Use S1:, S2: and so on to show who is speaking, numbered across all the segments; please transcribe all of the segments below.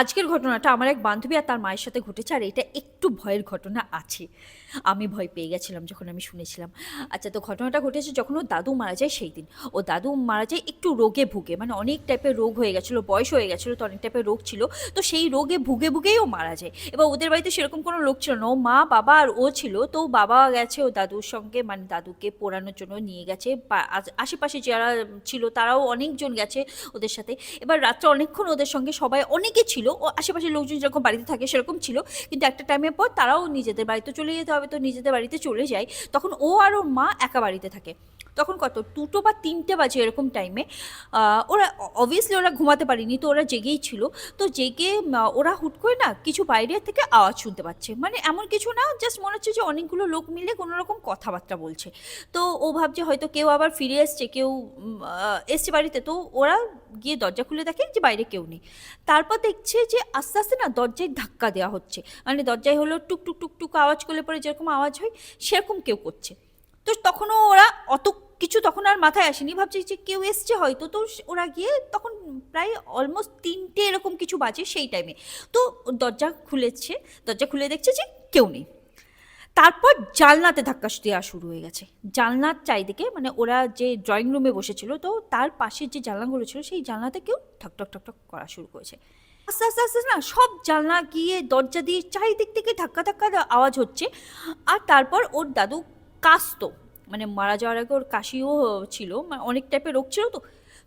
S1: আজকের ঘটনাটা আমার এক বান্ধবী আর তার মায়ের সাথে ঘটেছে, আর এটা একটু ভয়ের ঘটনা আছে। আমি ভয় পেয়ে গেছিলাম যখন আমি শুনেছিলাম। আচ্ছা, তো ঘটনাটা ঘটেছে যখন ওর দাদু মারা যায় সেই দিন। ও দাদু মারা যায় একটু রোগে ভুগে, মানে অনেক টাইপের রোগ হয়ে গেছিলো, বয়স হয়ে গেছিলো, তো অনেক টাইপের রোগ ছিল। তো সেই রোগে ভুগে ভুগেই ও মারা যায়। এবার ওদের বাড়িতে সেরকম কোনো লোক ছিল না, ও মা বাবা আর ও ছিল। তো বাবা গেছে ও দাদুর সঙ্গে, মানে দাদুকে পোড়ানোর জন্য নিয়ে গেছে, বা আশেপাশে যারা ছিল তারাও অনেকজন গেছে ওদের সাথে। এবার রাত্রে অনেকক্ষণ ওদের সঙ্গে সবাই অনেকে ছিল, ও আশেপাশের লোকজন যেরকম বাড়িতে থাকে সেরকম ছিল। কিন্তু একটা টাইমের পর তারাও নিজেদের বাড়িতে চলে যেতে হবে, তো নিজেদের বাড়িতে চলে যায়। তখন ও আর ওর মা একা বাড়িতে থাকে। তখন কত 2টো বা 3টে বাজে এরকম টাইমে। ওরা অবভিয়াসলি ওরা ঘুমাতে পারেনি, তো ওরা জেগেই ছিল। তো জেগে ওরা হুট করে না কিছু বাইরে থেকে আওয়াজ শুনতে পাচ্ছে, মানে এমন কিছু না, জাস্ট মনে হচ্ছে যে অনেকগুলো লোক মিলে কোনো রকম কথাবার্তা বলছে। তো ও ভাবছে হয়তো কেউ আবার ফিরে এসছে, কেউ এসছে বাড়িতে। তো ওরা গিয়ে দরজা খুলে দেখে যে বাইরে কেউ নেই। তারপর দেখছে যে আস্তে আস্তে না দরজায় ধাক্কা দেওয়া হচ্ছে, মানে দরজায় হলো টুক টুক টুক টুক আওয়াজ করলে পরে যেরকম আওয়াজ হয় সেরকম কেউ করছে। তো তখনও ওরা অত কিছু তখন আর মাথায় আসেনি, ভাবছে যে কেউ এসছে হয়তো। তো ওরা গিয়ে তখন প্রায় অলমোস্ট 3টে এরকম কিছু বাজে সেই টাইমে। তো দরজা খুলেছে, দরজা খুলে দেখছে যে কেউ নেই। তারপর জানলাতে ধাক্কা দেওয়া শুরু হয়ে গেছে, জানলার চারিদিকে। মানে ওরা যে ড্রয়িং রুমে বসেছিল, তো তার পাশের যে জানলাগুলো ছিল সেই জানলাতে কেউ ঠক ঠক ঠক ঠক করা শুরু করেছে। আস্তে আস্তে আস্তে না সব জানলা গিয়ে দরজা দিয়ে চারিদিক থেকে ধাক্কা ধাক্কা আওয়াজ হচ্ছে। আর তারপর ওর দাদু কাশতো, মানে মারা যাওয়ার আগে ওর কাশিও ছিল, মানে অনেক টাইপের রোগ ছিল। তো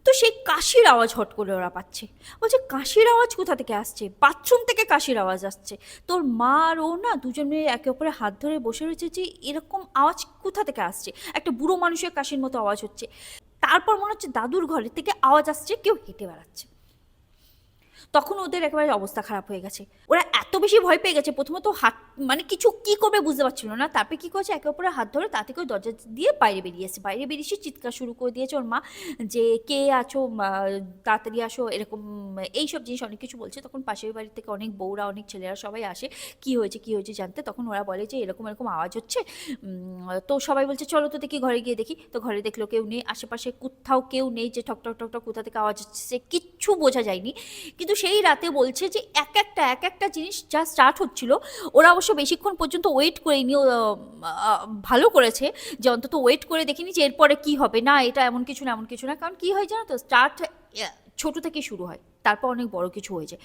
S1: তো সেই কাশির আওয়াজ হট করে ওরা পাচ্ছে। বলছে কাশির আওয়াজ কোথা থেকে আসছে, বাথরুম থেকে কাশির আওয়াজ আসছে। তোর মা আর ও না দুজন মিলে একে অপরের হাত ধরে বসে রয়েছে যে এরকম আওয়াজ কোথা থেকে আসছে, একটা বুড়ো মানুষের কাশির মতো আওয়াজ হচ্ছে। তারপর মনে হচ্ছে দাদুর ঘরের থেকে আওয়াজ আসছে, কেউ হেঁটে বেড়াচ্ছে। তখন ওদের একেবারে অবস্থা খারাপ হয়ে গেছে। ওরা এত বেশি ভয় পেয়ে গেছে, প্রথমত হাত, মানে কিছু কি করবে বুঝতে পারছিল না। তারপরে কি করেছে, একে অপরের হাত ধরে তাতে করে দরজা দিয়ে বাইরে বেরিয়ে এসে, বাইরে বেরিয়ে এসে চিৎকার শুরু করে দিয়েছে ওর মা, যে কে আছো, তাড়াতাড়ি আসো, এরকম এইসব জিনিস অনেক কিছু বলছে। তখন পাশের বাড়ি থেকে অনেক বউরা, অনেক ছেলেরা সবাই আসে কি হয়েছে কি হয়েছে জানতে। তখন ওরা বলে যে এরকম এরকম আওয়াজ হচ্ছে। তো সবাই বলছে চলো তো দেখি, ঘরে গিয়ে দেখি। তো ঘরে দেখলো কেউ নেই, আশেপাশে কোথাও কেউ নেই, যে ঠক ঠক ঠক ঠক কোথা থেকে আওয়াজ হচ্ছে সে কিচ্ছু বোঝা যায়নি। কিন্তু সেই রাতে বলছে যে এক একটা জিনিস যা স্টার্ট হচ্ছিল, ওরা অবশ্য বেশিক্ষণ পর্যন্ত ওয়েট করেনি, ভালো করেছে যে অন্তত ওয়েট করে দেখিনি যে এরপরে কি হবে। না এটা এমন কিছু না, এমন কিছু না, কারণ কি হয় জানো তো, স্টার্ট ছোট থেকে শুরু হয়, তারপর অনেক বড় কিছু হয়ে যায়।